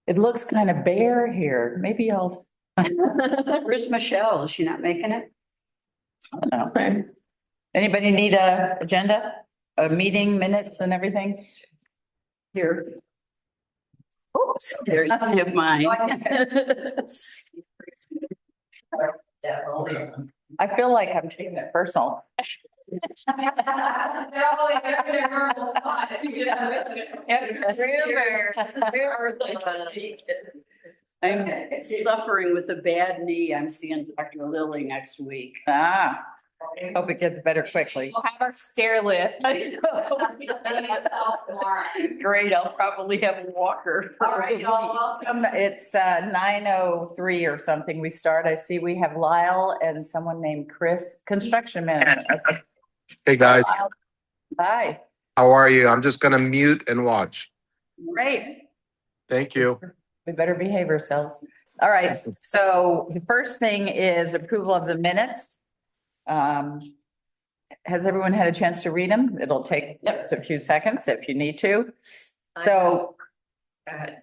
It looks kind of bare here. Maybe I'll, Where's Michelle? Is she not making it? I don't know. Anybody need a agenda, a meeting minutes and everything? Here. Oops, there you have mine. I feel like I'm taking it personal. I'm suffering with a bad knee. I'm seeing Dr. Lilly next week. Ah, hope it gets better quickly. We'll have our stair lift. Great, I'll probably have a walker. All right, y'all, welcome. It's 9:03 or something. We start. I see we have Lyle and someone named Chris, construction manager. Hey, guys, Hi, how are you? I'm just gonna mute and watch. great. Thank you. We better behave ourselves. All right, so the first thing is approval of the minutes. Has everyone had a chance to read them? It'll take just a few seconds if you need to. So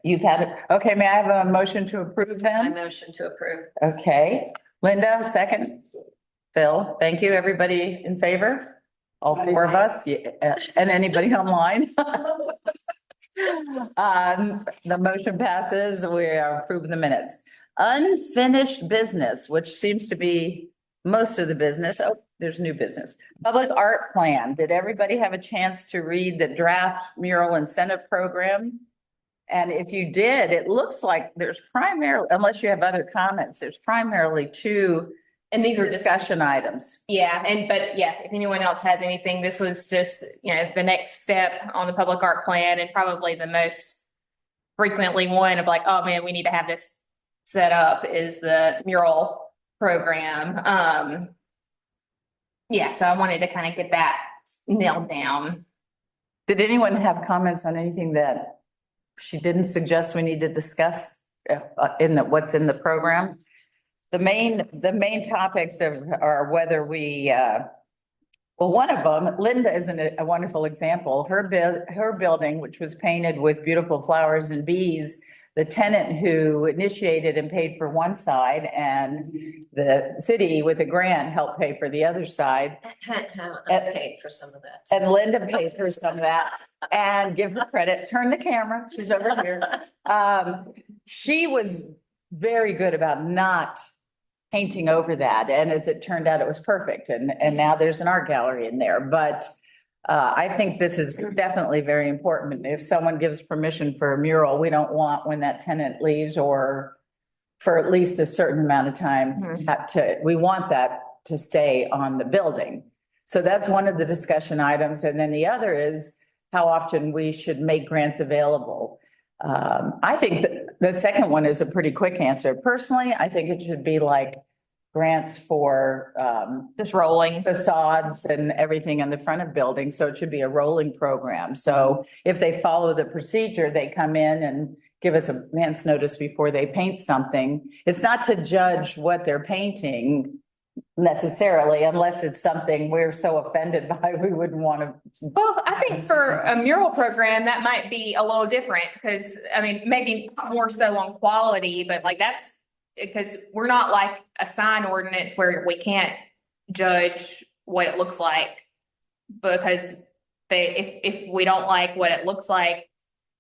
you've had it. Okay, may I have a motion to approve I them? motion to approve. Okay, Linda, second. Phil, thank you. Everybody in favor? All four of us? Yeah, and anybody online? The motion passes. We are approving the minutes. Unfinished business, which seems to be most of the business. Oh, there's new business. Public art plan. Did everybody have a chance to read the draft mural incentive program? And if you did, it looks like there's primarily, unless you have other comments, there's primarily two And these are just, discussion items. if anyone else has anything, this was just, the next step on the public art plan and probably the most frequently one of like, oh man, we need to have this set up is the mural program. So I wanted to kind of get that nailed down. Did anyone have comments on anything that she didn't suggest we need to discuss what's in the program? The main topics are whether we, one of them, Linda is a wonderful example. Her building, which was painted with beautiful flowers and bees, the tenant who initiated and paid for one side and the city with a grant helped pay for the other side. I paid for some of that. And Linda paid for some of that, and give her credit. Turn the camera. She's over here. She was very good about not painting over that. And as it turned out, it was perfect. And now there's an art gallery in there. But I think this is definitely very important. If someone gives permission for a mural, we don't want when that tenant leaves or for at least a certain amount of time we want that to stay on the building. So that's one of the discussion items. And then the other is how often we should make grants available. I think that the second one is a pretty quick answer. Personally, I think it should be like grants for Just rolling. facades and everything in the front of buildings. So it should be a rolling program. So if they follow the procedure, they come in and give us a advance notice before they paint something. It's not to judge what they're painting necessarily, unless it's something we're so offended by, we wouldn't want to. Well, I think for a mural program, that might be a little different because, maybe more so on quality, but like that's because we're not like a sign ordinance where we can't judge what it looks like because if we don't like what it looks like,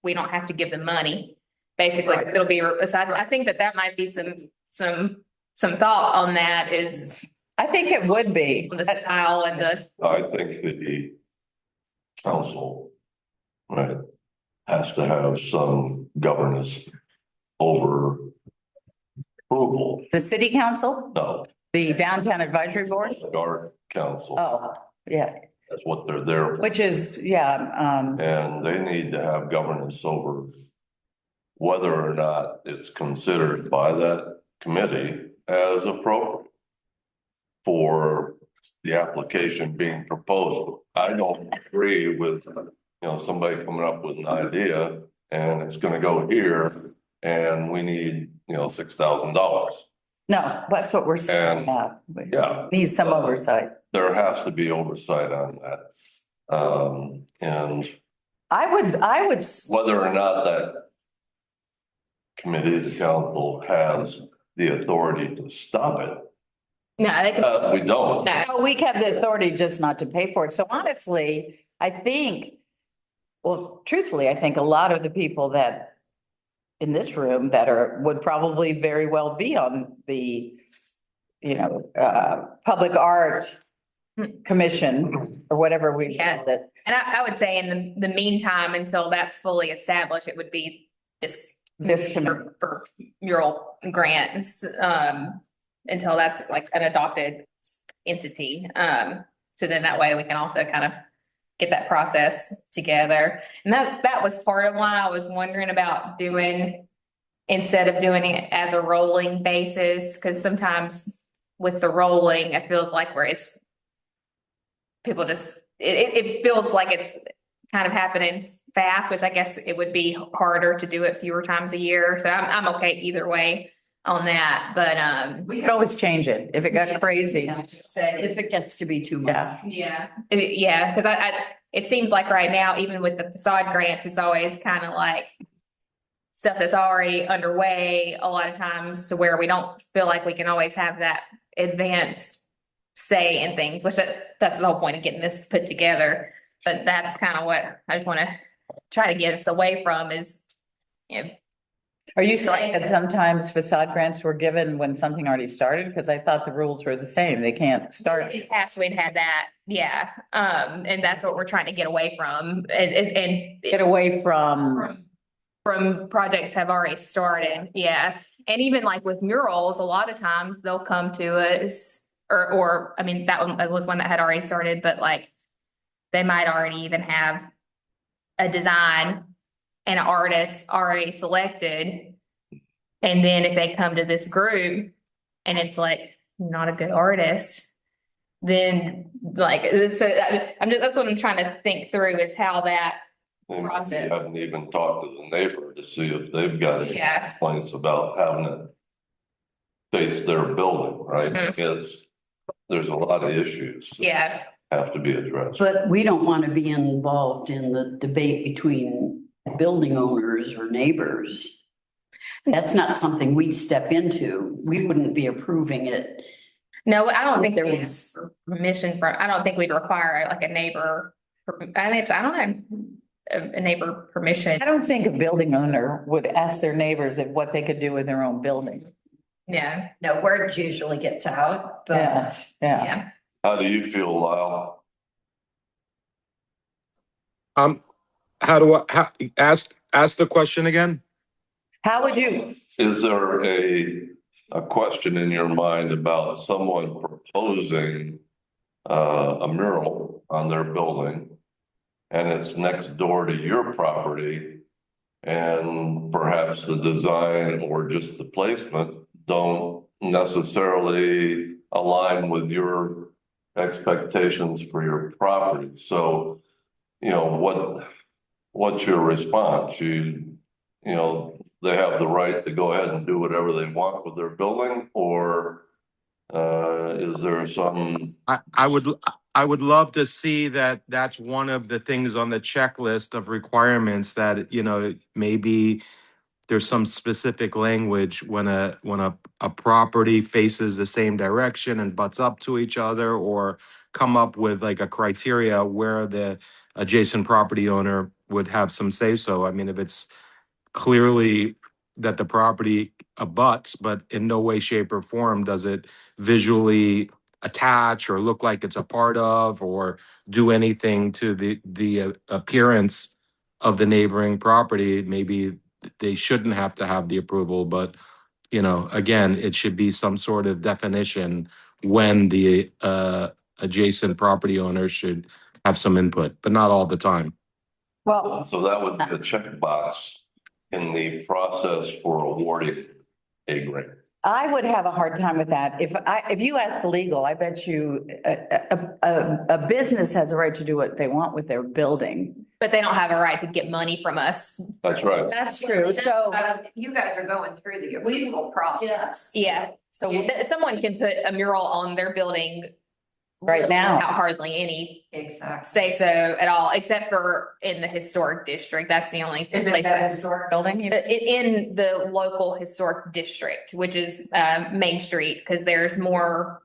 we don't have to give them money. Basically, Right. it'll be, I think that might be some thought on that is I think it would be. the style and the. I think the council, right, has to have some governance over approval. The city council, No, the downtown advisory board. the art council, Oh, yeah, that's what they're there for. which is, And they need to have governance over whether or not it's considered by that committee as appropriate for the application being proposed. I don't agree with, somebody coming up with an idea and it's gonna go here and we need, $6,000. no, that's what we're saying. Yeah. Needs some oversight. There has to be oversight on that. And I would, whether or not that committee, the council has the authority to stop it. No, they can, We don't. no. No, we have the authority just not to pay for it. So honestly, I think, well, truthfully, I think a lot of the people that in this room that would probably very well be on the, public art commission or whatever we Yeah. called it. And I would say in the meantime, until that's fully established, it would be This for mural grants, until that's like an adopted entity. So then that way we can also kind of get that process together. And that was part of why I was wondering about instead of doing it as a rolling basis, because sometimes with the rolling, it feels like people just, it feels like it's kind of happening fast, which I guess it would be harder to do it fewer times a year. So I'm okay either way on that, but, We could always change it if it got crazy. If it gets to be too much. Yeah. yeah, because it seems like right now, even with the facade grants, it's always kind of like stuff that's already underway a lot of times to where we don't feel like we can always have that advanced say in things, which that's the whole point of getting this put together. But that's kind of what I just want to try to get us away from is, Are you saying that sometimes facade grants were given when something already started? Because I thought the rules were the same. They can't start. in the past we'd had that, yeah. And that's what we're trying to get away from and Get away from, from projects have already started, yeah. And even like with murals, a lot of times they'll come to us or I mean, that one was one that had already started, but like they might already even have a design and an artist already selected. And then if they come to this group and it's like not a good artist, then like, so that's what I'm trying to think through is how that And you process. haven't even talked to the neighbor to see if they've got any Yeah. complaints about having it face their building, right? Mhm. There's a lot of issues that Yeah, have to be addressed. But we don't want to be involved in the debate between building owners or neighbors. That's not something we'd step into. We wouldn't be approving it. no, I don't think There there was- was permission from, I don't think we'd require like a neighbor. I mean, I don't know, a neighbor permission, I don't think a building owner would ask their neighbors if what they could do with their own building. yeah, No, word usually gets out, Yeah, but yeah. yeah. How do you feel, Lyle? Ask the question again? How would you, Is there a question in your mind about someone proposing a mural on their building and it's next door to your property and perhaps the design or just the placement don't necessarily align with your expectations for your property? So, what's your response? They have the right to go ahead and do whatever they want with their building, or is there some? I would love to see that that's one of the things on the checklist of requirements that, maybe there's some specific language when a property faces the same direction and butts up to each other, or come up with like a criteria where the adjacent property owner would have some say so. I mean, if it's clearly that the property abuts, but in no way, shape, or form does it visually attach or look like it's a part of or do anything to the appearance of the neighboring property, maybe they shouldn't have to have the approval. But again, it should be some sort of definition when the adjacent property owner should have some input, but not all the time. well, So that would be a checkbox in the process for awarding a grant. I would have a hard time with that. If you ask the legal, I bet you a business has a right to do what they want with their building. But they don't have a right to get money from us. That's right. That's true. So, you guys are going through the approval process. Yeah, so someone can put a mural on their building Right now. Without hardly any Exactly. say so at all, except for in the historic district. That's the only If place it's a that- historic building, you. in the local historic district, which is Main Street, because there's more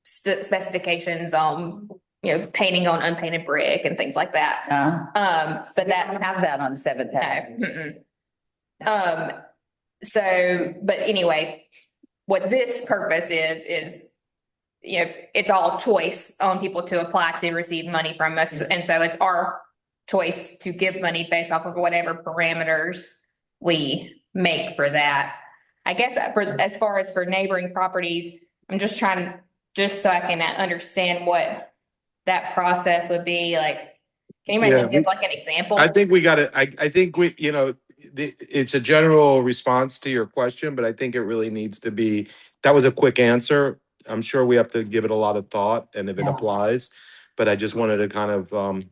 specifications on, painting on unpainted brick and things like that. But We that don't have that on Seventh no. Avenue. mm-mm. So, but anyway, what this purpose is, it's all choice on people to apply to receive money from us. And so it's our choice to give money based off of whatever parameters we make for that. I guess as far as for neighboring properties, I'm just trying, just so I can understand what that process would be like. Can Yeah, anybody give like an example? I think we got to, I think we, it's a general response to your question, but I think it really needs to be, that was a quick answer. I'm sure we have to give it a lot of thought and if it Yeah. applies, but I just wanted to kind of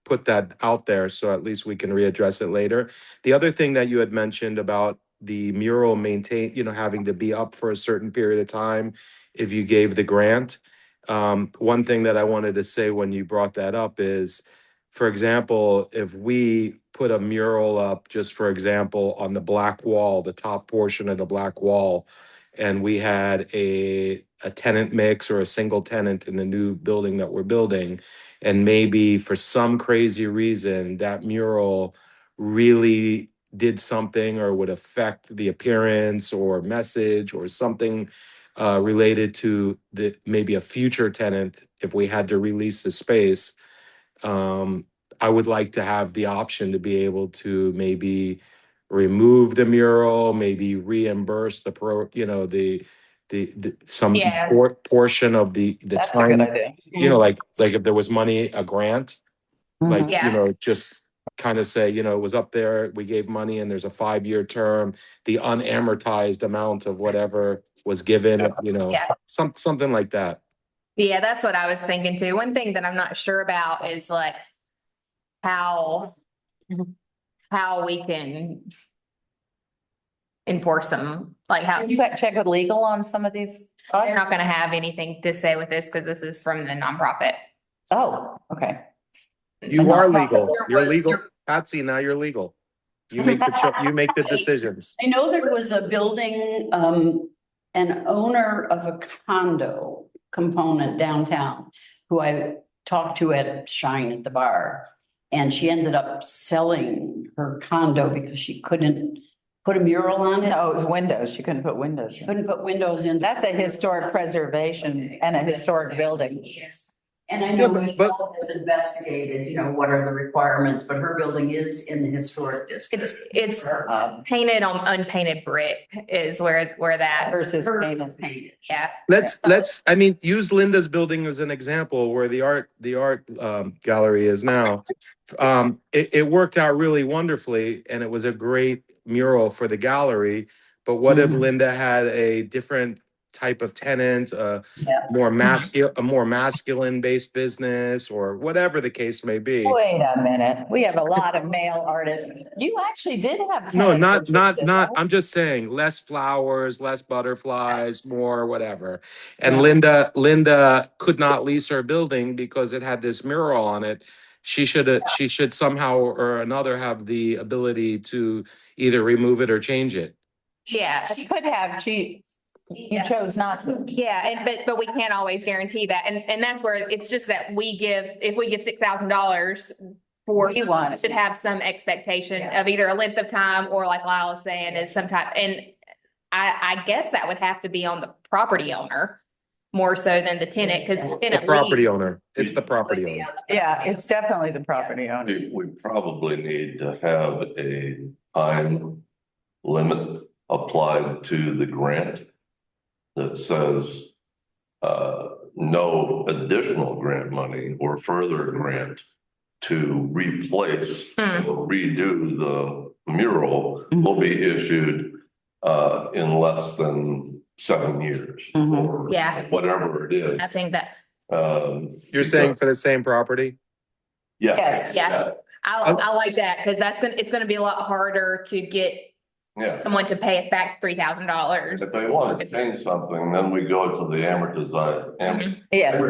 put that out there so at least we can readdress it later. The other thing that you had mentioned about the mural maintain, having to be up for a certain period of time if you gave the grant. One thing that I wanted to say when you brought that up is, for example, if we put a mural up, just for example, on the black wall, the top portion of the black wall, and we had a tenant mix or a single tenant in the new building that we're building, and maybe for some crazy reason, that mural really did something or would affect the appearance or message or something related to maybe a future tenant, if we had to release the space, I would like to have the option to be able to maybe remove the mural, maybe reimburse some Yeah. portion of the That's a good time. idea. Like if there was money, a grant, like, Yeah. just kind of say, it was up there, we gave money and there's a 5-year term, the unamortized amount of whatever was given, Yeah. something like that. Yeah, that's what I was thinking too. One thing that I'm not sure about is like how we can enforce them, like how You got check with legal on some of these? they're not gonna have anything to say with this because this is from the nonprofit. Oh, okay. You are legal, There you're was- legal, Patsy, now you're legal. You make you make the decisions. I know there was a building, an owner of a condo component downtown who I talked to at Shine at the bar. And she ended up selling her condo because she couldn't put a mural on it. No, it was windows. You couldn't put windows. She couldn't put windows in. That's a historic preservation and a historic building. And I Yeah, know but- Michelle has investigated, what are the requirements, but her building is in the historic district. It's painted on unpainted brick is where that, Versus Hers painted. is painted. yeah. Let's, use Linda's building as an example where the art gallery is now. It worked out really wonderfully and it was a great mural for the gallery. But what if Linda had a different type of tenant, a more masculine based business or whatever the case may be? Wait a minute. We have a lot of male artists. You actually did have. No, tenants interested, right? I'm just saying less flowers, less butterflies, more whatever. And Yeah. Linda could not lease her building because it had this mural on it. She should somehow or another have the ability to either remove it or change it. Yeah. She could have, you chose not to. Yeah, but we can't always guarantee that. And that's where it's just that if we give $6,000 for, You want it. should have some expectation of either a length of time or like Lyle was saying is some type, and I guess that would have to be on the property owner more so than the tenant, because the The tenant property leaves. owner, it's the property owner. Yeah, it's definitely the property owner. We probably need to have a time limit applied to the grant that says no additional grant money or further grant to replace or redo the mural will be issued in less than 7 years. Or Yeah. whatever it is. I think that, You're saying for the same property? Yes. Yeah. I like that, because it's gonna be a lot harder to get Yeah. someone to pay us back $3,000. If they want to change something, then we go to the amortized, Yes.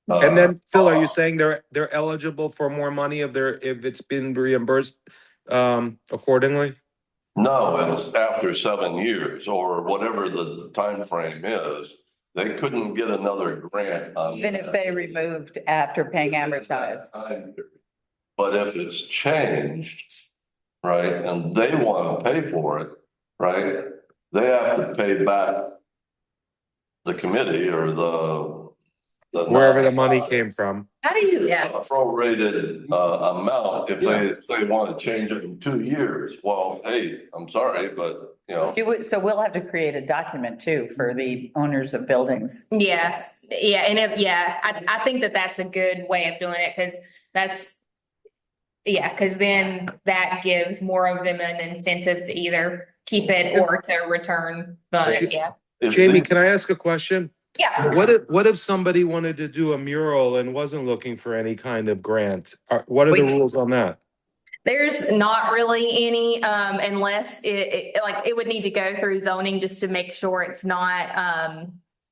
And then Phil, are you saying they're eligible for more money if it's been reimbursed accordingly? No, it's after 7 years or whatever the time frame is. They couldn't get another grant on. Even if they removed after paying amortized. Time period. But if it's changed, right, and they want to pay for it, right, they have to pay back the committee or the Wherever the money came from. How do you, Yeah. a prorated amount if they want to change it in 2 years. Well, hey, I'm sorry, but you know. So we'll have to create a document too for the owners of buildings. Yeah, yeah, and I think that that's a good way of doing it, because because then that gives more of them an incentive to either keep it or to return, but yeah. if Jamie, they- can I ask a question? Yeah, What if somebody wanted to do a mural and wasn't looking for any kind of grant? What are the We- rules on that? there's not really any, unless it would need to go through zoning just to make sure it's not,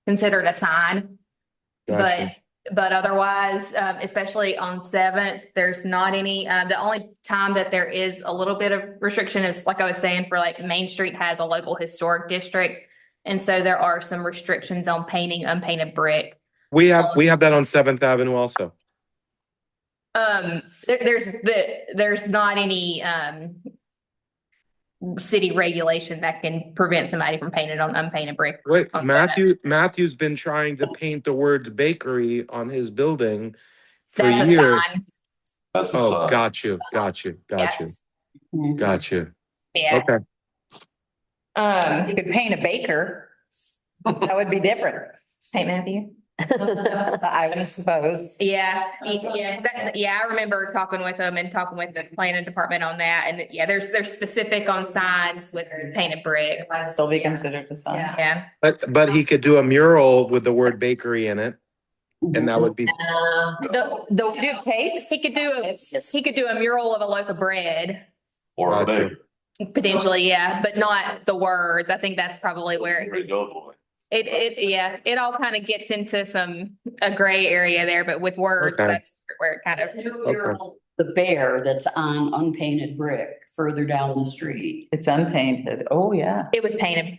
considered a sign. Gotcha. But otherwise, especially on Seventh, there's not any, the only time that there is a little bit of restriction is, like I was saying, for like Main Street has a local historic district. And so there are some restrictions on painting unpainted brick. We have that on Seventh Avenue also. There's not any, city regulation that can prevent somebody from painting on unpainted brick. Wait, on Matthew's been trying to paint the words bakery on his building for That's a years. sign. That's a Oh, sign. got you. Yes. Got you. Yeah. Okay. You could paint a baker. That would be different, Saint Matthew. I would suppose. Yeah, I remember talking with them and talking with the planning department on that, and yeah, they're specific on signs with painted brick. Might still be considered a sign. Yeah. Yeah, But he could do a mural with the word bakery in it, and that would be the Do cakes? he could do a mural of a loaf of bread, Or a Gotcha. baker. potentially, yeah, but not the words. I think that's probably where it all kind of gets into a gray area there, but with words, Okay. that's where it kind of. the bear that's on unpainted brick further down the street? It's unpainted. Oh, yeah. It was painted.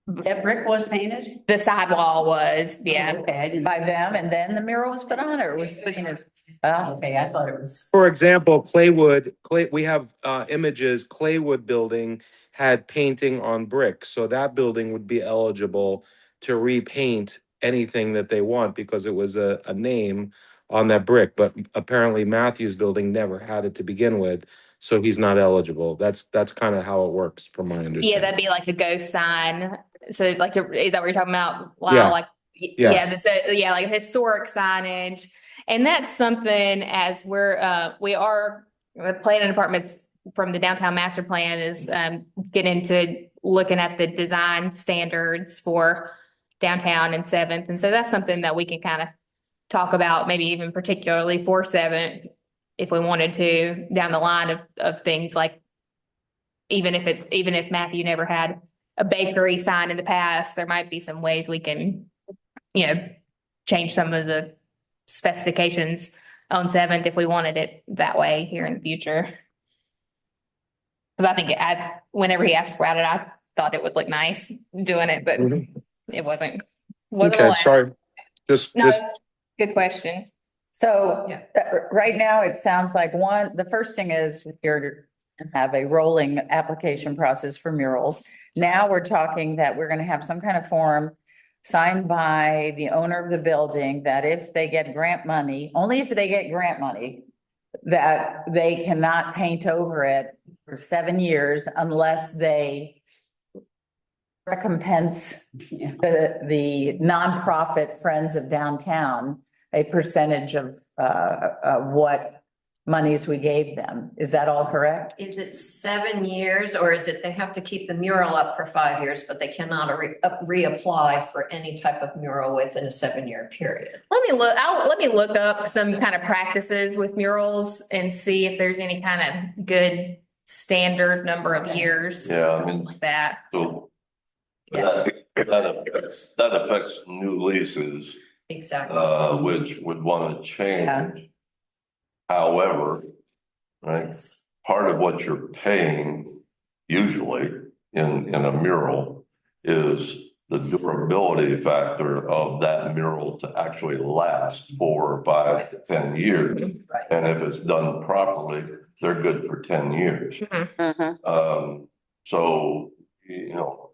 That brick was painted? The sidewall was, yeah. Okay, I didn't, By them, and then the mural was put on, or it was painted? Oh, okay, I thought it was. For example, we have images, Claywood building had painting on brick, so that building would be eligible to repaint anything that they want because it was a name on that brick, but apparently Matthew's building never had it to begin with, so he's not eligible. That's kind of how it works from my understanding. Yeah, that'd be like a ghost sign. So is that what you're talking about? Wow, Yeah. like, Yeah. like historic signage. And that's something as the planning departments from the downtown master plan is get into looking at the design standards for downtown and Seventh. And so that's something that we can kind of talk about, maybe even particularly for Seventh, if we wanted to, down the line of things like, even if Matthew never had a bakery sign in the past, there might be some ways we can, change some of the specifications on Seventh if we wanted it that way here in the future. Because I think whenever he asked about it, I thought it would look nice doing it, but Mhm. it wasn't. Okay, allowed. sorry. Just No, good question. So Yeah. right now, it sounds like the first thing is you're to have a rolling application process for murals. Now we're talking that we're gonna have some kind of form signed by the owner of the building that if they get grant money, only if they get grant money, that they cannot paint over it for 7 years unless they recompense Yeah. the nonprofit Friends of Downtown a percentage of what monies we gave them. Is that all correct? Is it 7 years, or is it they have to keep the mural up for 5 years, but they cannot reapply for any type of mural within a 7-year period? Let me look up some kind of practices with murals and see if there's any kind of good standard number of years. Yeah, I mean, Like that. so that affects new leases Exactly. which would want to change. However, right, part of what you're paying usually in a mural is the durability factor of that mural to actually last 4 or 5 to 10 years. Right. And if it's done properly, they're good for 10 years. So, you know,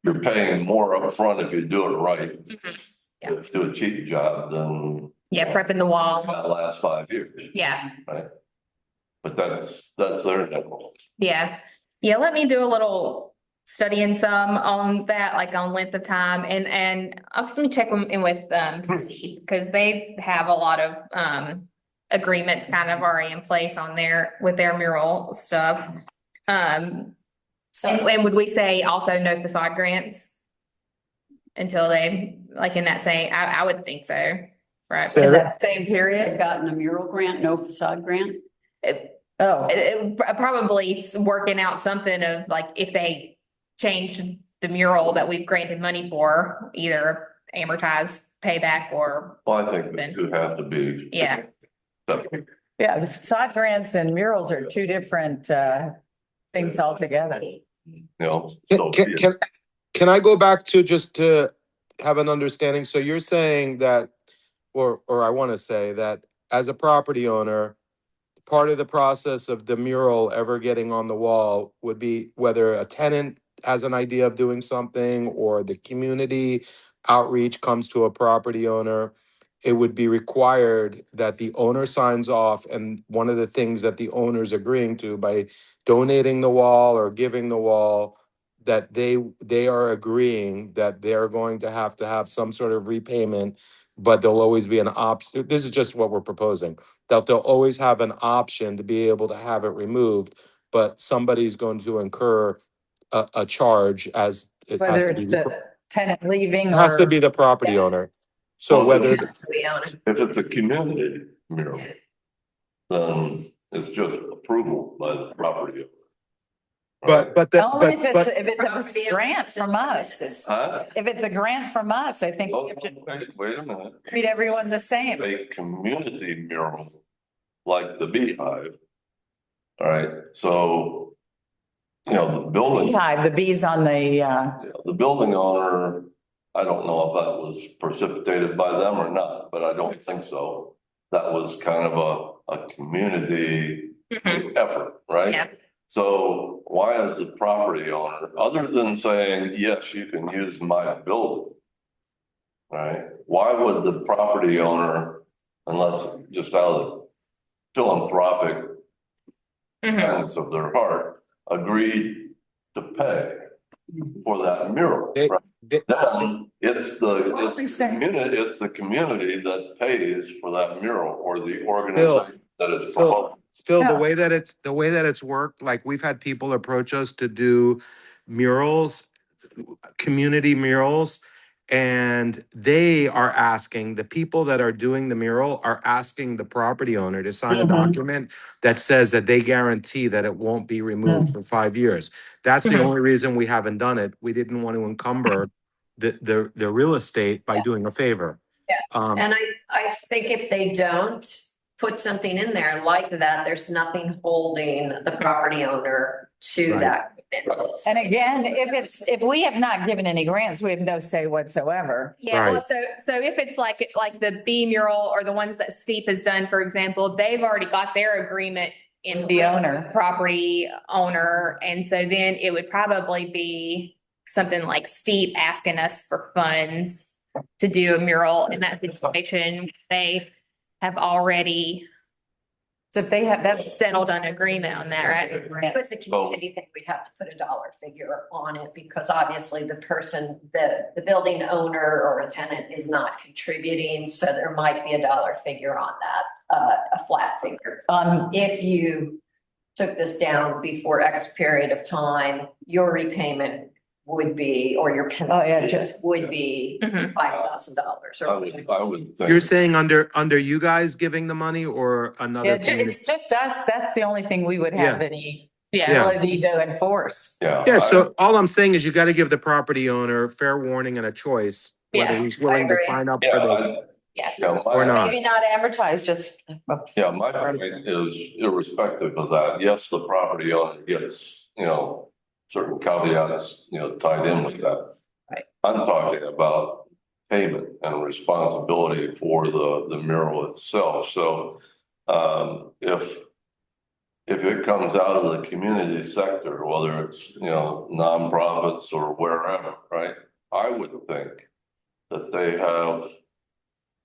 you're paying more upfront if you do it right. Yeah. If you do a cheap job, then Yeah, prepping the wall. that lasts 5 years. Yeah, But that's their level. yeah. Yeah, let me do a little studying some on that, like on length of time and I'll let me check in with Steve, because they have a lot of agreements kind of already in place on with their mural stuff. So, And would we say also no facade grants? Until they, like in that same, I would think so, right? In that same They've period? gotten a mural grant, no facade grant? Oh, Probably it's working out something of like, if they change the mural that we've granted money for, either amortized payback or, Well, I think the two have to be. yeah. separate. yeah, the facade grants and murals are two different things altogether. You know, Can, so can I go back to just to have an understanding? So you're saying that, or I want to say that as a property owner, part of the process of the mural ever getting on the wall would be whether a tenant has an idea of doing something or the community outreach comes to a property owner. It would be required that the owner signs off, and one of the things that the owner's agreeing to by donating the wall or giving the wall, that they are agreeing that they're going to have some sort of repayment, but there'll always be an option. This is just what we're proposing, that they'll always have an option to be able to have it removed, but somebody's going to incur a charge as it has Whether to it's be. the tenant leaving It has to or, be the property Yes. owner. So Well, whether, to be honest, if it's a community mural, then it's just approval by the property owner. only if but, it's a grant from us. Huh? If it's a grant from us, I think we Oh, have to wait a minute. treat everyone the same. A community mural, like the Beehive. All right, so, you know, the building. Beehive, the bees on the, Yeah, the building owner, I don't know if that was precipitated by them or not, but I don't think so. That was kind of a community effort, right? Yeah. So why is the property owner, other than saying, yes, you can use my building? Right? Why would the property owner, unless just out of the philanthropic kindness of their heart, agree to pay for that mural? They- Right? they- Then it's What we say? it's the community that pays for that mural or the organization that is proposing. Phil, Yeah. the way that it's worked, like we've had people approach us to do murals, community murals, and they are asking, the people that are doing the mural are asking the property owner to sign a Mhm. document that says that they guarantee that it won't be removed for 5 years. That's the Mhm. only reason we haven't done it. We didn't want to encumber the real estate by doing a favor. Yeah. Um, and I think if they don't put something in there like that, there's nothing holding the property owner to Right. that commitment. and again, if we have not given any grants, we have no say whatsoever. Yeah, well, Right. so if it's like the B mural or the ones that Steep has done, for example, they've already got their agreement in The place owner. with the property owner, and so then it would probably be something like Steep asking us for funds to do a mural in that situation. They have already So if they have, that's, settled on agreement on that, right? If it was a community thing, we'd have to put a dollar figure on it because obviously the person, the building owner or a tenant is not contributing. So there might be a dollar figure on that, a flat figure. If you took this down before X period of time, your repayment would be, or your Oh, yeah, penalty just- would be Mhm. $5,000 I or. would think. You're saying under you guys giving the money or yeah, another community? it's just us. That's the only thing we would have Yeah. any Yeah, Yeah. ability to enforce. Yeah. Yeah, so all I'm saying is you gotta give the property owner fair warning and a choice whether Yeah, he's willing to agree. sign up for Yeah, this. Yeah. Yeah, Or not. Maybe not advertised, just. yeah, my point is irrespective of that, yes, the property owner gets, certain caveats, tied in with that. Right. I'm talking about payment and responsibility for the mural itself, so, if it comes out of the community sector, whether it's, nonprofits or wherever, right? I would think that they have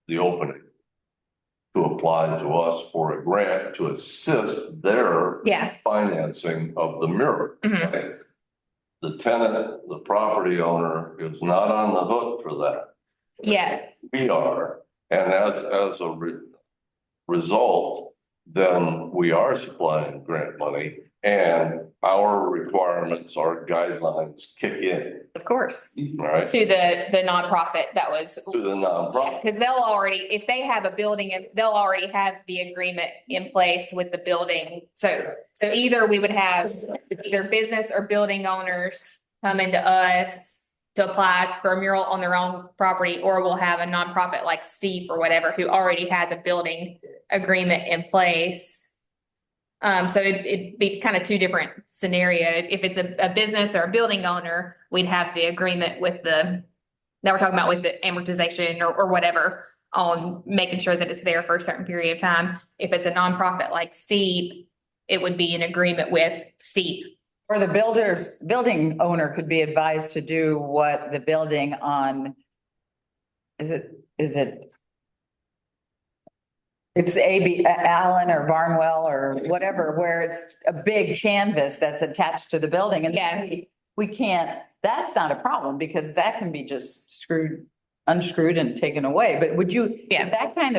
the opening to apply to us for a grant to assist their Yeah. financing of the mural. Mhm. right? The tenant, the property owner is not on the hook for that. Yeah. We are, and as a result, then we are supplying grant money and our requirements, our guidelines kick in, Of course. all right? To the nonprofit that was. To the nonprofit. Because they'll already, if they have a building, they'll already have the agreement in place with the building. So either we would have either business or building owners come into us to apply for a mural on their own property, or we'll have a nonprofit like Steep or whatever, who already has a building agreement in place. So it'd be kind of two different scenarios. If it's a business or a building owner, we'd have the agreement with that we're talking about with the amortization or whatever on making sure that it's there for a certain period of time. If it's a nonprofit like Steep, it would be an agreement with Steep. Or the building owner could be advised to do what the building on, is it? It's Allen or Barnwell or whatever, where it's a big canvas that's attached to the building and Yeah. we can't, that's not a problem because that can be just unscrewed and taken away. But would you, Yeah. if that kind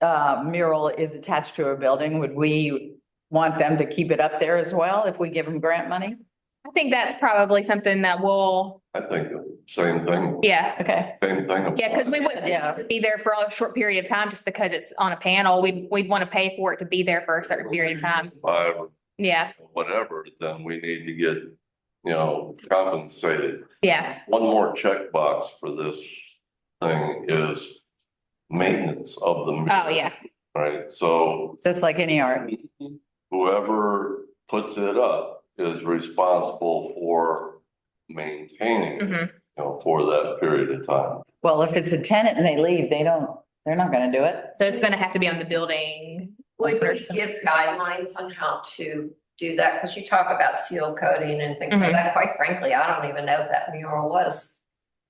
of mural is attached to a building, would we want them to keep it up there as well if we give them grant money? I think that's probably something that we'll, I think the same thing. yeah. Okay. Same thing. Yeah, because we wouldn't Yeah. be there for a short period of time just because it's on a panel. We'd want to pay for it to be there for a certain period of time. Yeah, Whatever, then we need to get, compensated. yeah, One more checkbox for this thing is maintenance of the. oh, yeah, Right, so Just like any art. whoever puts it up is responsible for maintaining, it, mhm, for that period of time. Well, if it's a tenant and they leave, they're not gonna do it. so it's gonna have to be on the building. Would we give guidelines on how to do that? Because you talk about seal coating and things like that. Quite frankly, I don't even know if that mural was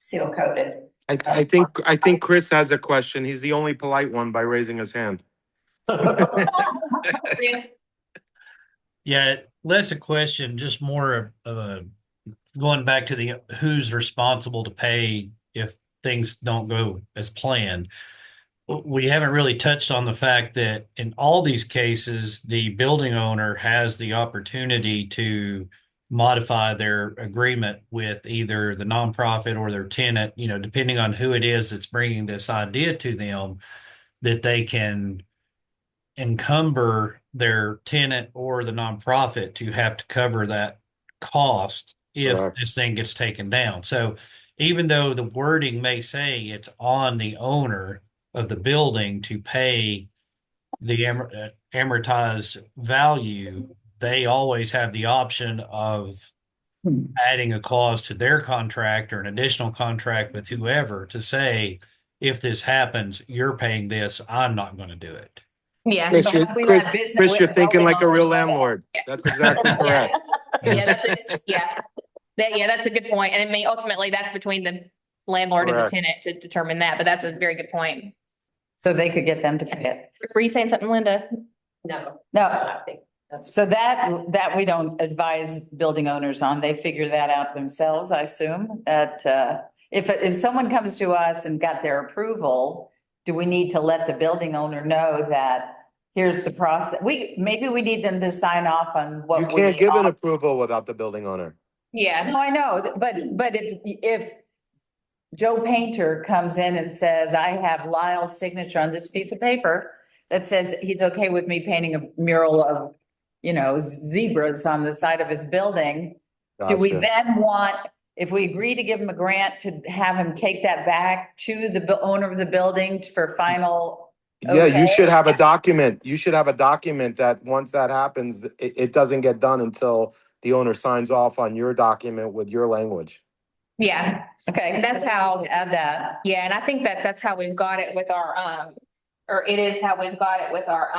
seal coated. I think Chris has a question. He's the only polite one by raising his hand. Chris? Yeah, less a question, just more of a going back to the who's responsible to pay if things don't go as planned. We haven't really touched on the fact that in all these cases, the building owner has the opportunity to modify their agreement with either the nonprofit or their tenant, depending on who it is that's bringing this idea to them, that they can encumber their tenant or the nonprofit to have to cover that cost if Correct. this thing gets taken down. So even though the wording may say it's on the owner of the building to pay the amortized value, they always have the option of adding a clause to their contract or an additional contract with whoever to say, if this happens, you're paying this, I'm not going to do it. Yeah, So if we let business- Chris, you're thinking like a real building owners say that. landlord. That's exactly correct. that's a good point. And I mean, ultimately, that's between the landlord and the Correct. tenant to determine that, but that's a very good point. So they could get them to pay it. Were you saying something, Linda? No, No, I think that's. so that we don't advise building owners on. They figure that out themselves, I assume. That if someone comes to us and got their approval, do we need to let the building owner know that here's the process? Maybe we need them to sign off on what You we can't give an offer. approval without the building owner. Yeah, No, I know, but if Joe Painter comes in and says, I have Lyle's signature on this piece of paper that says he's okay with me painting a mural of, zebras on the side of his building. Do we Gotcha. then want, if we agree to give him a grant to have him take that back to the owner of the building for final. Yeah, Okay. you should have a document. You should have a document that once that happens, it doesn't get done until the owner signs off on your document with your language. Yeah, Okay. and that's how, Add that. yeah, and I think that that's how we've got it with our, or it is how we've got it with our,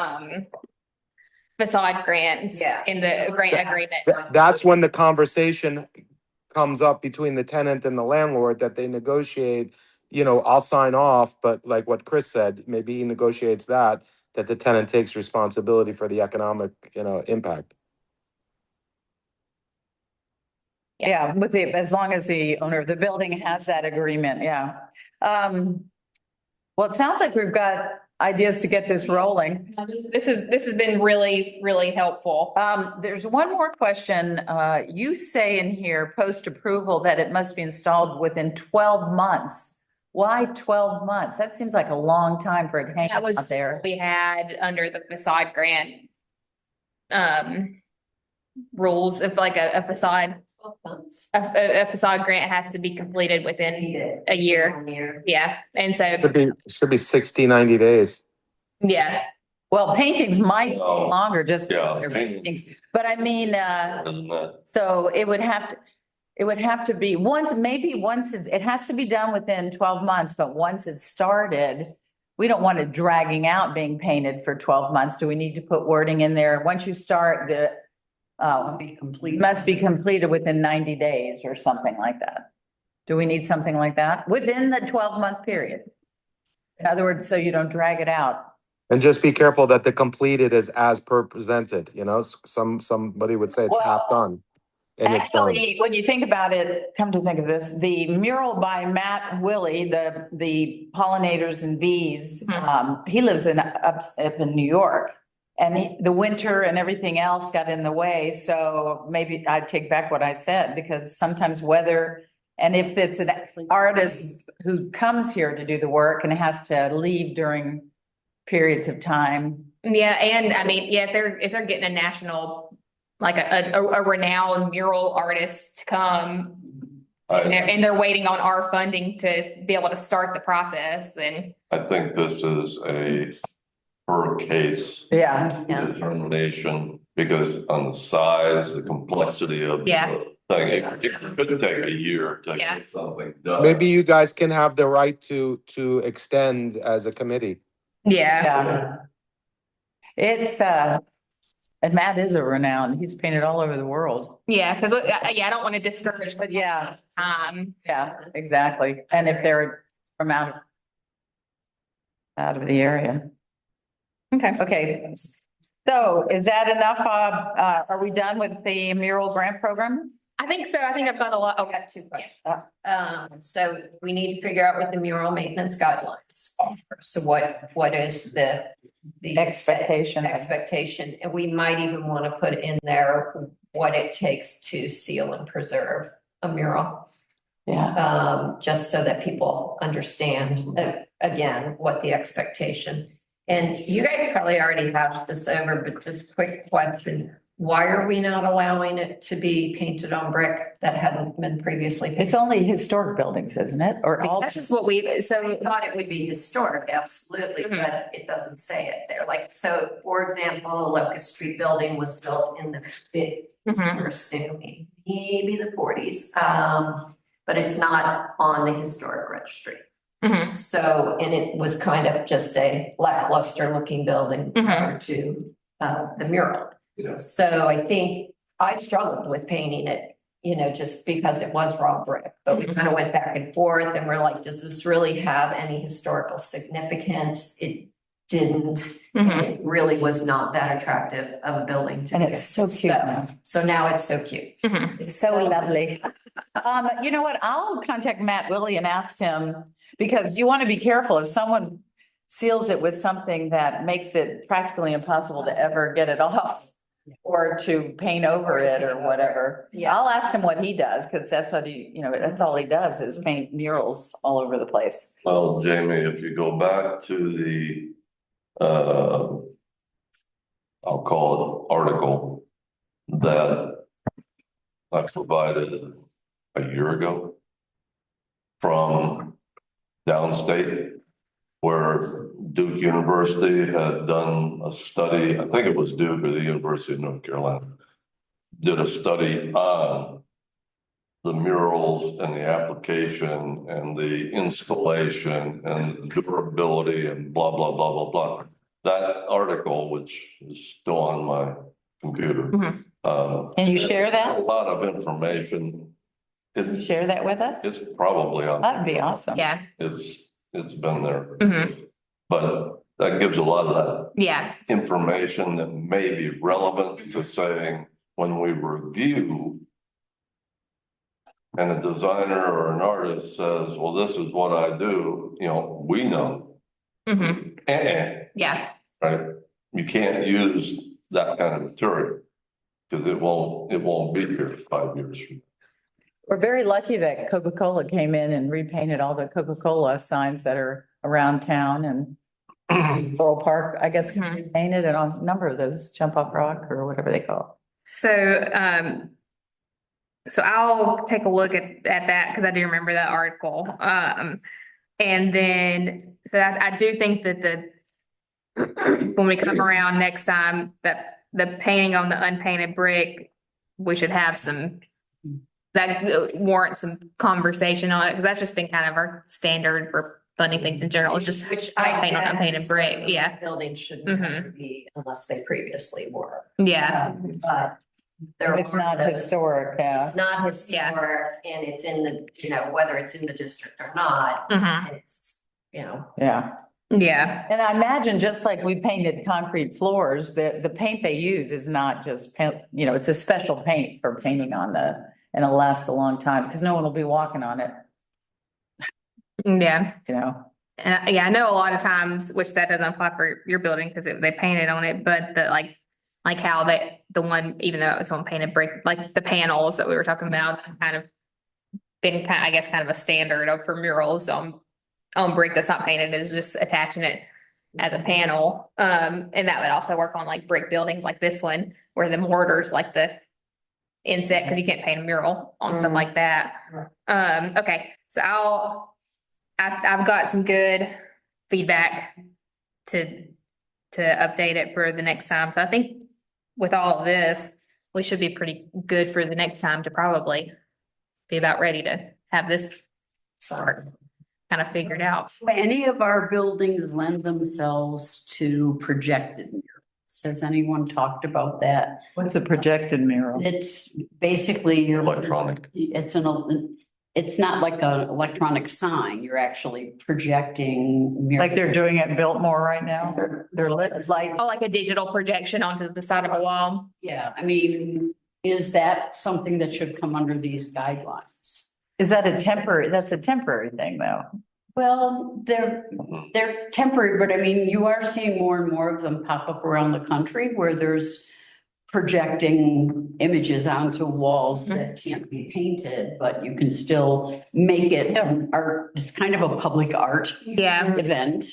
facade grants. Yeah. In the grant agreement. That's when the conversation comes up between the tenant and the landlord that they negotiate, you know, I'll sign off, but like what Chris said, maybe he negotiates that the tenant takes responsibility for the economic, you know, impact. Yeah, with the, as long as the owner of the building has that agreement, yeah. Well, it sounds like we've got ideas to get this rolling. This has been really, really helpful. There's one more question. You say in here, post-approval, that it must be installed within 12 months. Why 12 months? That seems like a long time for it to hang That was out there. what we had under the facade grant. Rules of like a facade, 12 months. a facade grant has to be completed within a year. 1 year. Yeah, and so, Should be 60, 90 days. yeah, Well, paintings might take Oh, longer just. yeah, because they're painting. paintings. But I mean, Isn't that? so it would have to be once, maybe once it has to be done within 12 months, but once it's started, we don't want it dragging out being painted for 12 months. Do we need to put wording in there? Once you start, must be completed within 90 days or something like that. Do we need something like that within the 12-month period? In other words, so you don't drag it out. And just be careful that the completed is as per presented, you know, somebody would say it's half done. And it's done. Actually, when you think about it, come to think of this, the mural by Matt Willie, the pollinators and bees, he lives up in New York. And the winter and everything else got in the way, so maybe I'd take back what I said, because sometimes weather, and if it's an artist who comes here to do the work and has to leave during periods of time. yeah, and I mean, yeah, if they're getting a national, like a renowned mural artist to come. And they're waiting on our funding to be able to start the process, then. I think this is a per case Yeah. determination, because on the size, the complexity of Yeah. the thing, it could take a year to Yeah. get something done. Maybe you guys can have the right to extend as a committee. Yeah, Yeah. It's, and Matt is a renowned, he's painted all over the world. yeah, because, yeah, I don't want to discourage. But yeah, Yeah, exactly. And if they're from out of the area. okay. Okay. So is that enough? Are we done with the mural grant program? I think so. I think I've got a lot. I Okay. got 2 questions. So we need to figure out what the mural maintenance guidelines are. So what is the Expectation. expectation? And we might even want to put in there what it takes to seal and preserve a mural. Yeah. Just so that people understand, again, what the expectation. And you guys probably already hashed this over, but just quick question. Why are we not allowing it to be painted on brick that hadn't been previously painted? It's only historic buildings, isn't it? Or all? That's just what we, I so, thought it would be historic, absolutely, Mhm. but it doesn't say it there. Like, so, for example, Locust Street building was built in the fifties, Mhm. we're assuming, maybe the 40s. But it's not on the historic registry. Mhm. So, and it was kind of just a lackluster looking building Mhm. prior to the mural. So I think I struggled with painting it, just because it was raw brick, but we kind of went back and forth and we're like, does this really have any historical significance? It didn't. Mhm. It really was not that attractive of a building to And be. it's so cute now. So now it's so cute. Mhm. It's so lovely. You know what? I'll contact Matt Willie and ask him, because you want to be careful if someone seals it with something that makes it practically impossible to ever get it off or to paint over it or whatever. Yeah. I'll ask him what he does, because that's what that's all he does is paint murals all over the place. Well, Jamie, if you go back to the, I'll call it article that I provided a year ago from downstate, where Duke University had done a study, I think it was Duke or the University of North Carolina, did a study on the murals and the application and the installation and durability and blah, blah, blah, blah, blah. That article, which is still on my computer. Mhm. Can you share A that? lot of information. Can you share that with us? It's probably on. That'd be awesome. Yeah, It's been there. Mhm. But that gives a lot of that yeah, information that may be relevant to saying, when we review and a designer or an artist says, well, this is what I do, we know. Mhm. Yeah, Right? You can't use that kind of material because it won't be here 5 years from now. We're very lucky that Coca-Cola came in and repainted all the Coca-Cola signs that are around town and Laurel Park, I guess, Mhm. painted and a number of those Jump Off Rock or whatever they call so I'll take a look at that because I do remember that article. And then, so I do think that when we come around next time, that the painting on the unpainted brick, we should have that warrants some conversation on it, because that's just been kind of our standard for funding things in general. It's just Which paint on unpainted brick, yeah. Buildings shouldn't Mhm. have to be unless they previously were. Yeah, But there It's are not those- historic, yeah. It's not historic and it's in the, whether it's in the district or not, Mhm. it's, Yeah. Yeah, And I imagine just like we painted concrete floors, the paint they use is not just paint, it's a special paint for painting on and it'll last a long time because no one will be walking on it, yeah. And Yeah, I know a lot of times, which that doesn't apply for your building because they painted on it, but like how the one, even though it was on painted brick, like the panels that we were talking about, kind of been I guess kind of a standard for murals on brick that's not painted, is just attaching it as a panel. And that would also work on like brick buildings like this one, where the mortar's like the inset, because you can't paint a mural on stuff like that. Okay, so I've got some good feedback to update it for the next time. So I think with all of this, we should be pretty good for the next time to probably be about ready to have this start kind of figured out. Do any of our buildings lend themselves to projected murals? Has anyone talked about that? what's a projected mural? It's basically your. Electronic. It's not like an electronic sign. You're actually projecting. Like they're doing it in Biltmore right now? They're lit light. Oh, like a digital projection onto the side of a wall. Yeah, I mean, is that something that should come under these guidelines? Is that that's a temporary thing though? Well, they're temporary, but I mean, you are seeing more and more of them pop up around the country where there's projecting images onto walls that can't be painted, but you can still make it art. It's kind of a public art Yeah. event.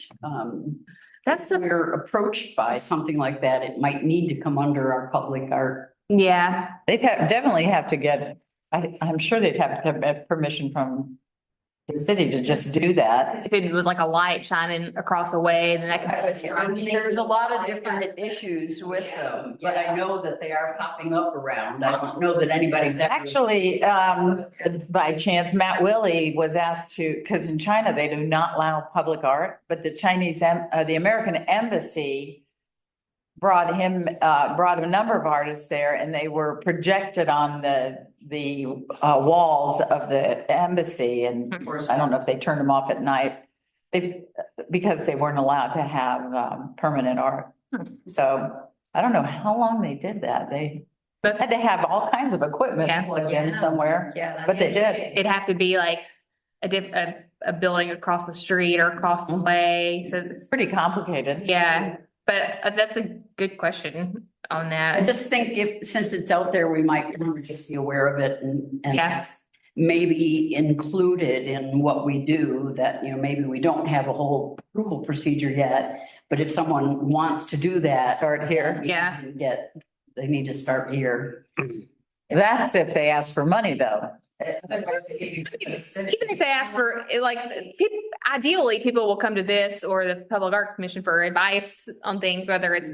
That's If we're approached by something like that, it might need to come under our public art. Yeah, They'd definitely have to get, I'm sure they'd have to have permission from the city to just do that. if it was like a light shining across a way, then that could. I mean, there's a lot of different issues with them, but I know that they are popping up around. I don't know that anybody's ever. Actually, by chance, Matt Willie was asked to, because in China, they do not allow public art, but the American Embassy brought a number of artists there and they were projected on the walls of the embassy. And of course, I don't know if they turned them off at night. Because they weren't allowed to have permanent art. So I don't know how long they did that. They had to have all kinds of equipment Yeah. plugged in somewhere. Yeah. But they did. It'd have to be like a building across the street or across the way. So It's pretty complicated. yeah, but that's a good question on I that. just think since it's out there, we might want to just be aware of it and Yeah. maybe include it in what we do, that, maybe we don't have a whole approval procedure yet, but if someone wants to do that. Start here. Yeah. They need to start here. That's if they ask for money, though. Even if they ask for, like, ideally, people will come to this or the Public Art Commission for advice on things, whether it's,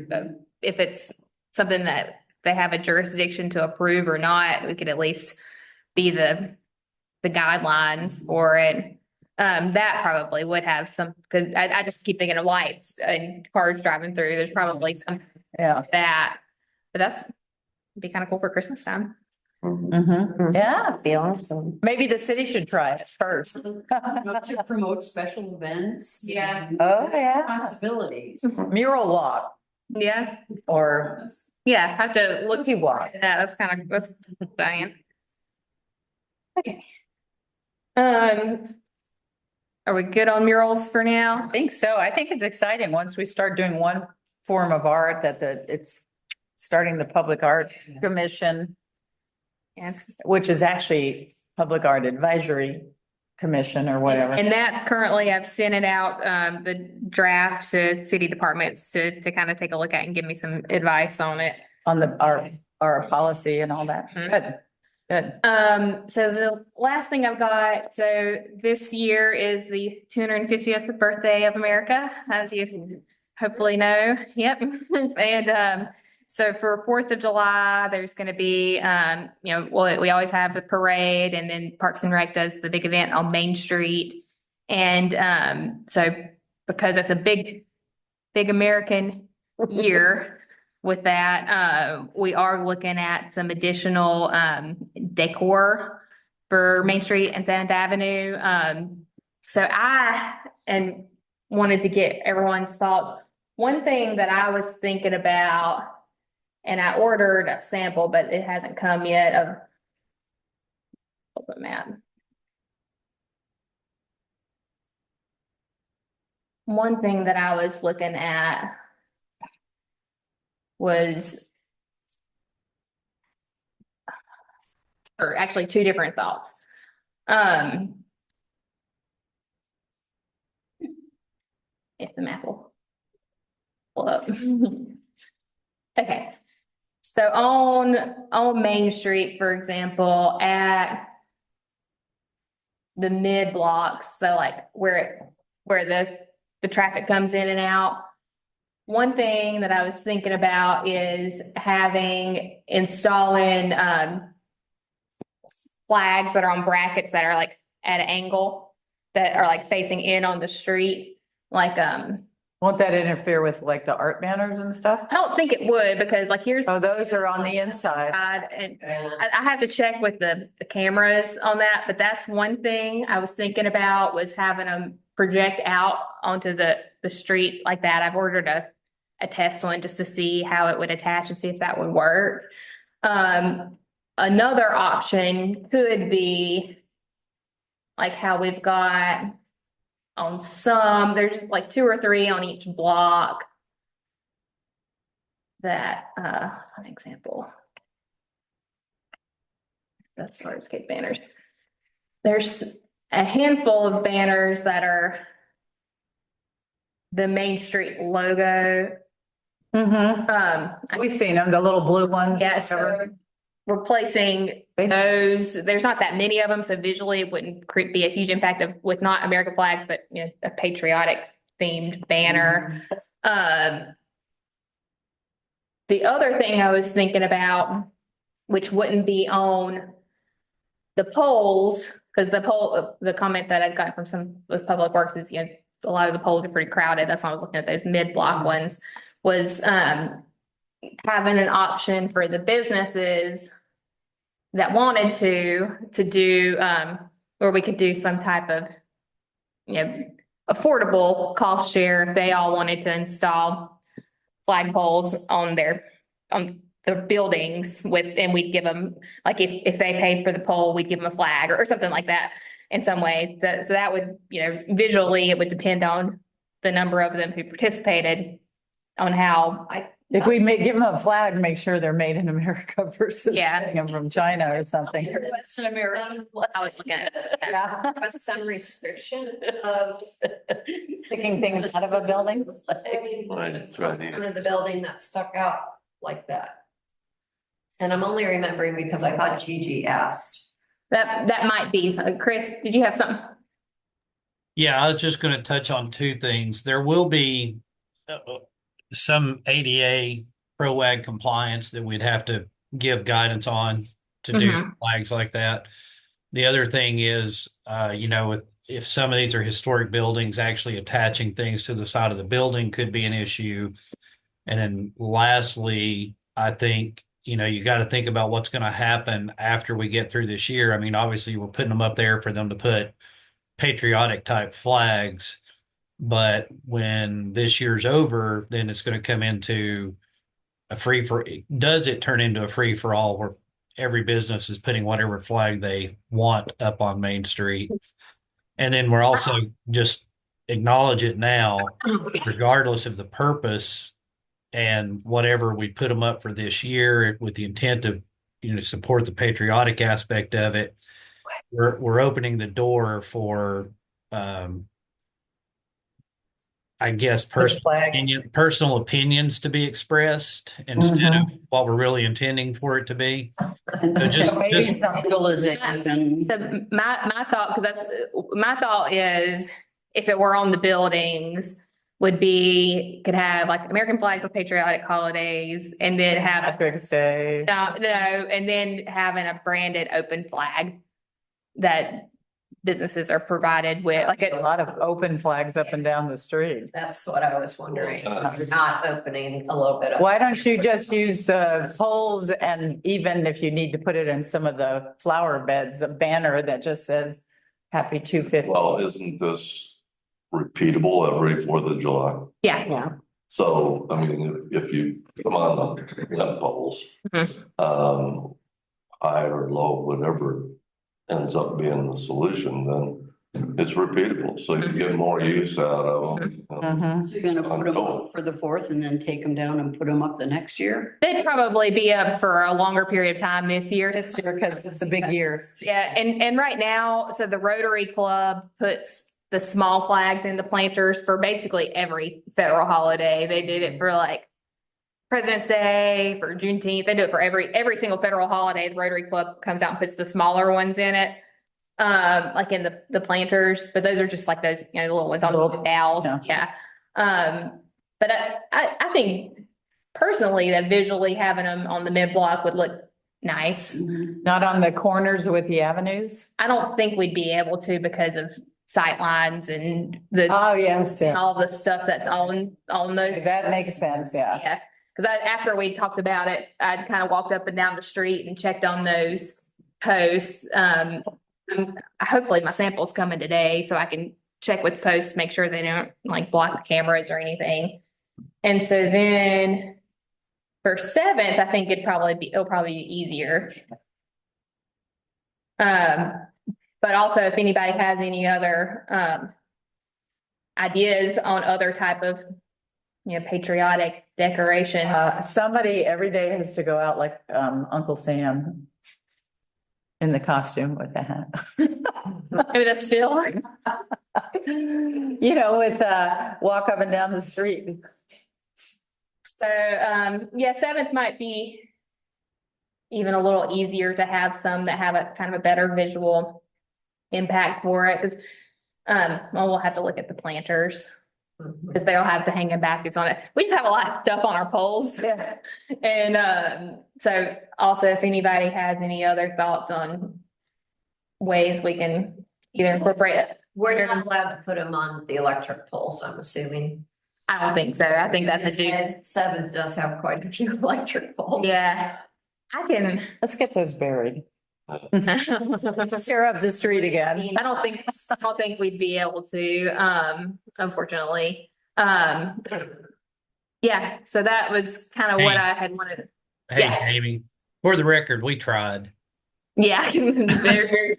if it's something that they have a jurisdiction to approve or not, we could at least be the guidelines for it. That probably would have some, because I just keep thinking of lights and cars driving through. There's probably some Yeah. of that, but that'd be kind of cool for Christmas time. Yeah, Be awesome. maybe the city should try it first. To promote special events. Yeah. Oh, yeah. Possibilities. Mural walk Yeah, or yeah, have to look. cookie walk. Yeah, that's Diane. Okay. Are we good on murals for now? I think so. I think it's exciting once we start doing one form of art that it's starting the Public Art Commission, Yes. which is actually Public Art Advisory Commission or whatever. And that's currently, I've sent it out, the draft to city departments to kind of take a look at and give me some advice on it. On our policy and all that. Mhm. Good, good. So the last thing I've got, so this year is the 250th birthday of America, as you hopefully know. Yep. And, so for 4th of July, there's going to be, well, we always have the parade, and then Parks and Rec does the big event on Main Street. And, so because it's a big American year with that, we are looking at some additional, decor for Main Street and Seventh Avenue. So and wanted to get everyone's thoughts. One thing that I was thinking about, and I ordered a sample, but it hasn't come yet of open map. One thing that I was looking at was, or actually two different thoughts. If the map will pull up. Okay. So on Main Street, for example, at the mid blocks, so like where the traffic comes in and out. One thing that I was thinking about is installing flags that are on brackets that are like at an angle that are like facing in on the street, like Won't that interfere with like the art banners and stuff? I don't think it would, because like here's. Oh, those are on the inside. And I have to check with the cameras on that, but that's one thing I was thinking about, was having them project out onto the street like that. I've ordered a test one just to see how it would attach and see if that would work. Another option could be like how we've got on there's like 2 or 3 on each block. That, an example. That's landscape banners. There's a handful of banners that are the Main Street logo. We've seen them, the little blue ones. Yes, replacing those. There's not that many of them, so visually it wouldn't be a huge impact with not American flags, but a patriotic themed banner. The other thing I was thinking about, which wouldn't be on the poles, because the comment that I've gotten from some of Public Works is, a lot of the poles are pretty crowded. That's why I was looking at those mid-block ones, was having an option for the businesses that wanted to do, where we could do some type of, affordable cost share if they all wanted to install flagpoles on their buildings and we'd give them, like if they paid for the pole, we'd give them a flag or something like that in some way. So that would, visually it would depend on the number of them who participated on how. If we give them a flag, make sure they're made in America versus getting them from China or something. That's an American. I was looking at it. Yeah. Was some restriction of. Sticking things out of a building. Right, it's right here. One of the building that stuck out like that. And I'm only remembering because I thought Gigi asked. That might be, so Chris, did you have something? Yeah, I was just going to touch on two things. There will be some ADA ProAg compliance that we'd have to give guidance on to do Mhm. flags like that. The other thing is, if some of these are historic buildings, actually attaching things to the side of the building could be an issue. And then lastly, I think, you got to think about what's going to happen after we get through this year. I mean, obviously, we're putting them up there for them to put patriotic type flags. But when this year's over, then it's going to come into a does it turn into a free for all where every business is putting whatever flag they want up on Main Street? And then we're also just acknowledge it now, regardless of the purpose and whatever we put them up for this year with the intent of, support the patriotic aspect of it. We're opening the door for, I guess, personal opinions to be expressed instead of what we're really intending for it to be. And So just- Maybe just- some, Utilization. So my thought, because my thought is if it were on the buildings would be, could have like American flag for patriotic holidays and then have, Patrick's Day. no, and then having a branded open flag that businesses are provided with, like A lot of open flags up and down the street. That's what I was wondering. Well, You're not opening a little bit of. Why don't you just use the poles, and even if you need to put it in some of the flower beds, a banner that just says Happy 250. Well, isn't this repeatable every 4th of July? yeah. So, I mean, if you come on the lamp poles, high or low, whatever ends up being the solution, then it's repeatable. So you get more use out of them. Mhm. So you're going to put them up for the 4th and then take them down and put them up the next year? They'd probably be up for a longer period of time this year. This year, because it's a big year. Yeah, and right now, so the Rotary Club puts the small flags in the planters for basically every federal holiday. They did it for like President's Day, for Juneteenth. They do it for every single federal holiday. The Rotary Club comes out and puts the smaller ones in it. Like in the planters, but those are just like those, the little ones on the dowels. Yeah. Yeah. But I think personally that visually having them on the mid block would look nice. Not on the corners with the avenues? I don't think we'd be able to because of sight lines and Oh, yes, and yeah. all the stuff that's on those. That makes sense, yeah. Yeah, because after we talked about it, I'd kind of walked up and down the street and checked on those posts. Hopefully my sample's coming today, so I can check with posts, make sure they don't like block the cameras or anything. And so then for 7th, I think it'll probably be easier. But also if anybody has any other ideas on other type of, patriotic decoration. Somebody every day has to go out like Uncle Sam in the costume with the hat. Maybe that's Phil. With walk up and down the street. So, 7th might be even a little easier to have some that have a kind of a better visual impact for it, because, we'll have to look at the planters, because they'll have the hanging baskets on it. We just have a lot of stuff on our poles. Yeah. And, so also if anybody has any other thoughts on ways we can either incorporate it. We're not allowed to put them on the electric poles, I'm assuming. I don't think so. I think that's a dude. 7th does have quite a few electric poles. Yeah, I can. Let's get those buried. I Tear up the street again. don't think we'd be able to, unfortunately. Yeah, so that was kind of what I had wanted. Hey, Yeah. Amy, for the record, we tried. Yeah. Very, very.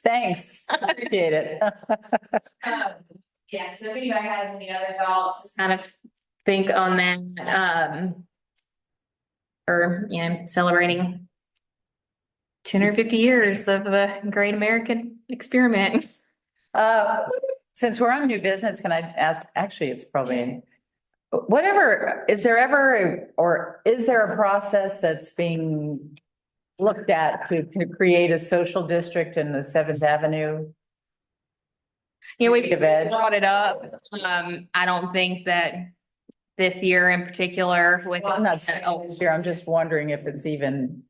Thanks, appreciate it. Yeah, so if anybody has any other thoughts, just kind of think on that, or, celebrating 250 years of the great American experiment. Since we're on new business, can I ask, actually, it's probably Whatever, is there ever, or is there a process that's being looked at to create a social district in the Seventh Avenue? We Creative edge. brought it up. I don't think that this year in particular with. I'm not saying this year, I'm just wondering if it's even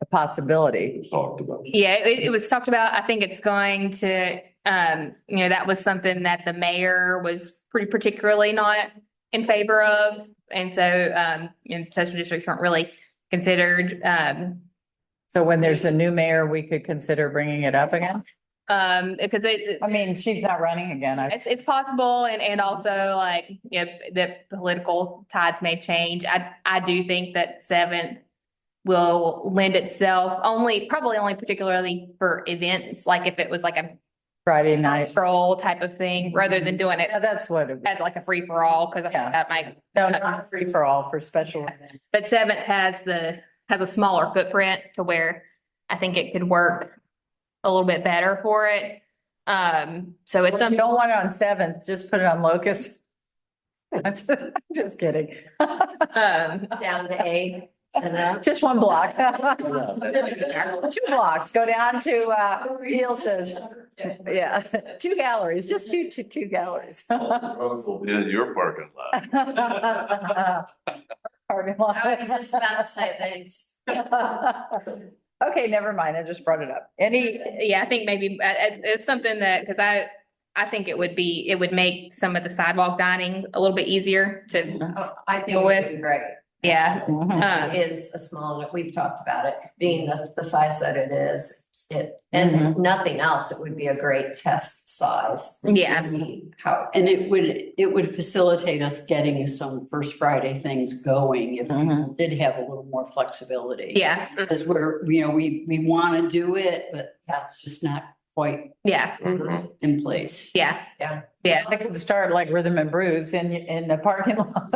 a possibility. Talked about. Yeah, it was talked about. I think it's going to, that was something that the mayor was pretty particularly not in favor of. And so, social districts aren't really considered. So when there's a new mayor, we could consider bringing it up again? Because I mean, she's not running again. it's possible and also like, the political tides may change. I do think that seventh will lend itself probably only particularly for events, like if it was like a Friday night. stroll type of thing, rather than doing it Yeah, that's what, as like a free for all, because Yeah. that might. no, not free for all, for special. But seventh has a smaller footprint to where I think it could work a little bit better for it. So it's If you something. don't want it on Seventh, just put it on Locust. I'm just kidding. Down to A and then. Just one block. 2 blocks, go down to, Ilsa's. Yeah, 2 galleries, just two galleries. Will be in your parking lot. Parking I was lot. just about to say thanks. Okay, never mind, I just brought it up. Yeah, I think maybe it's something that, because I think it would make some of the sidewalk dining a little bit easier to, Oh, I think Deal it with. would be great. yeah. It is a small, we've talked about it, being the size that it is, and nothing else, it would be a great test size. to Yeah. see how. And goes. it would facilitate us getting some First Friday things going if we Mhm. did have a little more flexibility. Yeah, Because we want to do it, but that's just not quite yeah, in place. yeah. Yeah. Yeah, I could start like Rhythm and Brews in the parking lot.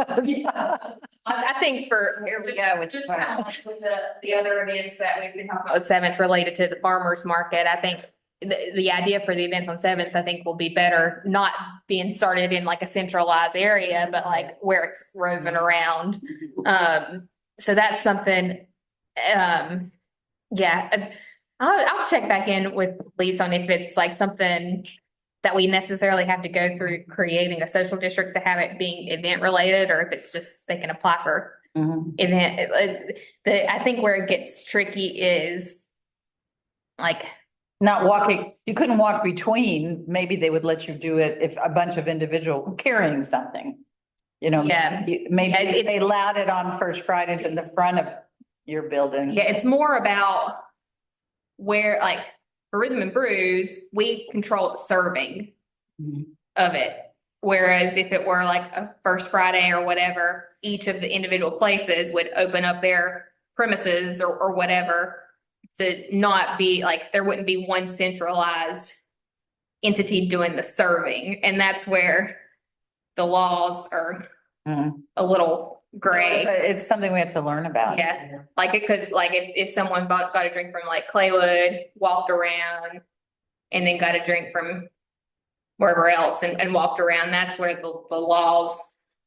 I think Here we go with. just kind of like with the other events that we've been talking about with seventh related to the farmer's market, I think the idea for the events on seventh, I think will be better, not being started in like a centralized area, but like where it's roving around. So that's something, yeah. I'll check back in with police on if it's like something that we necessarily have to go through creating a social district to have it being event related, or if it's just they can apply for event. I think where it gets tricky is like, Not walking, you couldn't walk between, maybe they would let you do it if a bunch of individual carrying something. You know, Yeah. maybe Yeah, if they allowed it on First Fridays in the front of your building. yeah, it's more about where, like, for Rhythm and Brews, we control the serving Mhm. of it. Whereas if it were like a First Friday or whatever, each of the individual places would open up their premises or whatever to not be like, there wouldn't be one centralized entity doing the serving. And that's where the laws are Mhm. a little gray. It's something we have to learn about. Yeah, like it, cause like if someone got a drink from like Claywood, walked around. And then got a drink from wherever else and walked around, that's where the laws.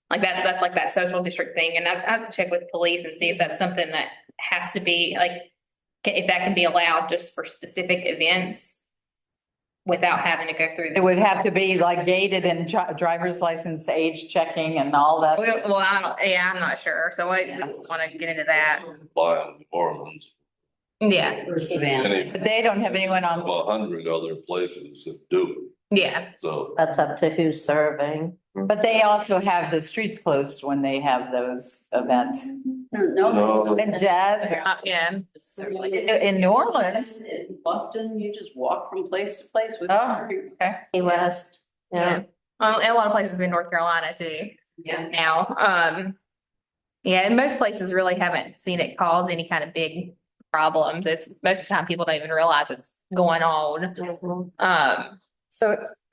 Like that's like that social district thing, and I have to check with police and see if that's something that has to be like. If that can be allowed just for specific events. Without having to go through. It would have to be like gated and driver's license age checking and all that. Well, I'm not sure, so I just wanna get into that. Apply in New Orleans, Yeah, First event. any, But they don't have anyone on. 100 other places that do yeah, it, so. That's up to who's serving. But they also have the streets closed when they have those events. No. And jazz, yeah. in New Orleans, In Bluffton, you just walk from place to place with. Oh, okay. Key West, yeah. Well, and a lot of places in North Carolina too. Yeah. Now, yeah, and most places really haven't seen it cause any kind of big problems. It's most of the time people don't even realize it's going on. Mhm.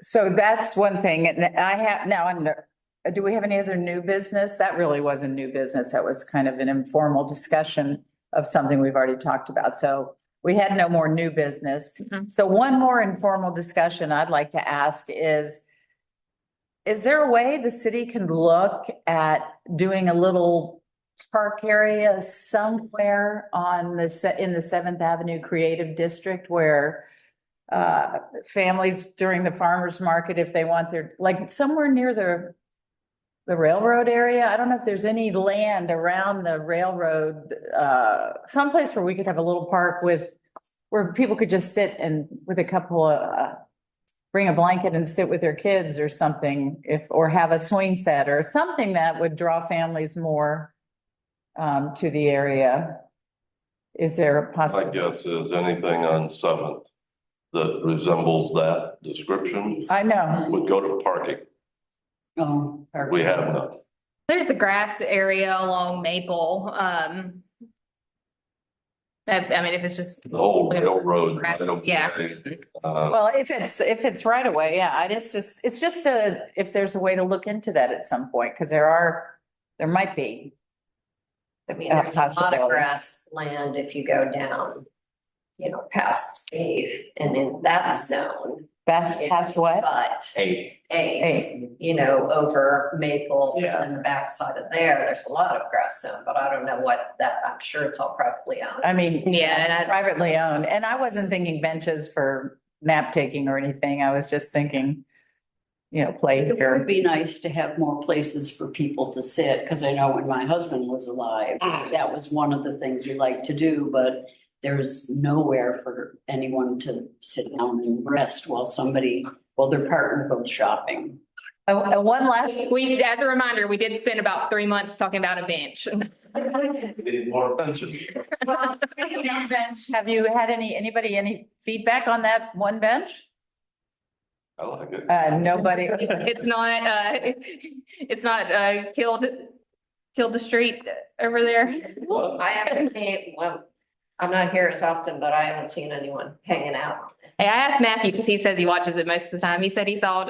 So that's one thing. And I have now under, do we have any other new business? That really wasn't new business. That was kind of an informal discussion of something we've already talked about. So we had no more new business. Mhm. So one more informal discussion I'd like to ask is is there a way the city can look at doing a little park area somewhere on in the Seventh Avenue Creative District where families during the farmer's market, if they want their, like somewhere near the railroad area? I don't know if there's any land around the railroad, someplace where we could have a little park where people could just sit and with a couple of, bring a blanket and sit with their kids or something, or have a swing set or something that would draw families more to the area. Is there a My possibility? guess is anything on Seventh that resembles that description I know. would go to parking. Oh. We have none. There's the grass area along Maple. I mean, if it's just, The whole railroad. Grass, right of yeah. way, Well, if it's right away, yeah, it's just if there's a way to look into that at some point, because there might be. I mean, there's a lot of Possibility. grass land if you go down, past Eighth and in that zone. Past what? But Eighth. Eighth, over Maple and the backside of there's a lot of grass zone, but I don't know what that, I'm sure it's all privately owned. I mean, Yeah, and it's privately owned, and I wasn't thinking benches for nap taking or anything. I was just thinking, play It would here. be nice to have more places for people to sit, because I know when my husband was alive, that was one of the things he liked to do, but there's nowhere for anyone to sit down and rest while their partner goes shopping. And one last, as a reminder, we did spend about 3 months talking about a bench. Need more benches. have you had any feedback on that one bench? I like it. Nobody. It's not killed the street over there. I haven't seen, I'm not here as often, but I haven't seen anyone hanging out. Hey, I asked Matthew because he says he watches it most of the time. He said he saw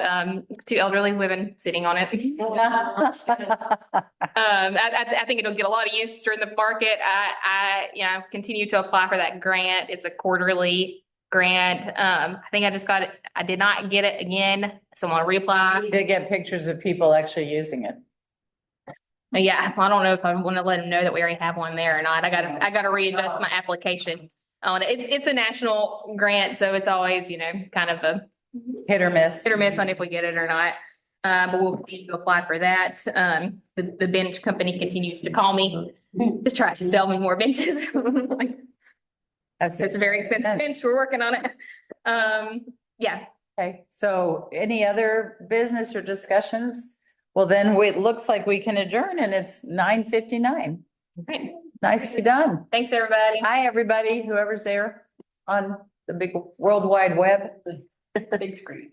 two elderly women sitting on it. I think it'll get a lot of use during the market. I continue to apply for that grant. It's a quarterly grant. I think I just got it. I did not get it again. So I'm gonna reapply. They get pictures of people actually using it. Yeah, I don't know if I want to let him know that we already have one there or not. I gotta readjust my application on it. It's a national grant, so it's always, kind of a Hit or miss. on if we get it or not. But we'll continue to apply for that. The bench company continues to call me to try to sell me more benches. It's a very expensive bench. We're working on it. Yeah. Okay, so any other business or discussions? Well, then it looks like we can adjourn and it's 9:59. Right. Nicely done. Thanks, everybody. Hi, everybody, whoever's there on the big World Wide Web. Big screen.